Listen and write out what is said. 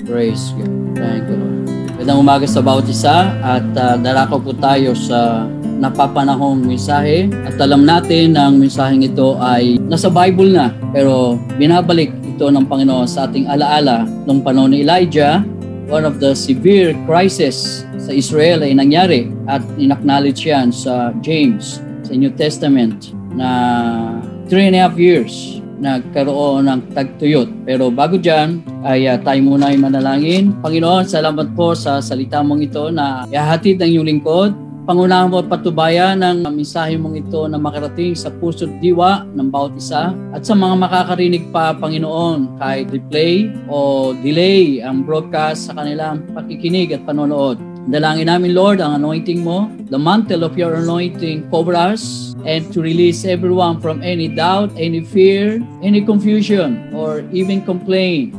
Praise God. Thank you, Lord. Magandang umaga sa bawat isa at darako po tayo sa napapanahong mensahe at alam natin na ang mensaheng ito ay nasa Bible na pero binabalik ito ng Panginoon sa ating alaala nung panahon ni Elijah. One of the severe crisis sa Israel ay nangyari at in-acknowledge yan sa James sa New Testament na 3.5 years nagkaroon ng tagtuyot. Pero bago dyan, ay tayo muna ay manalangin. Panginoon, salamat po sa salita mong ito na ihahatid ng iyong lingkod. Pangunahan mo at patubayan ng mensahe mong ito na makarating sa puso't diwa ng bawat isa. At sa mga makakarinig pa, Panginoon, kahit replay o delay ang broadcast sa kanilang pakikinig at panonood. Dalangin namin, Lord, ang anointing mo, the mantle of your anointing cover us, and to release everyone from any doubt, any fear, any confusion, or even complaint.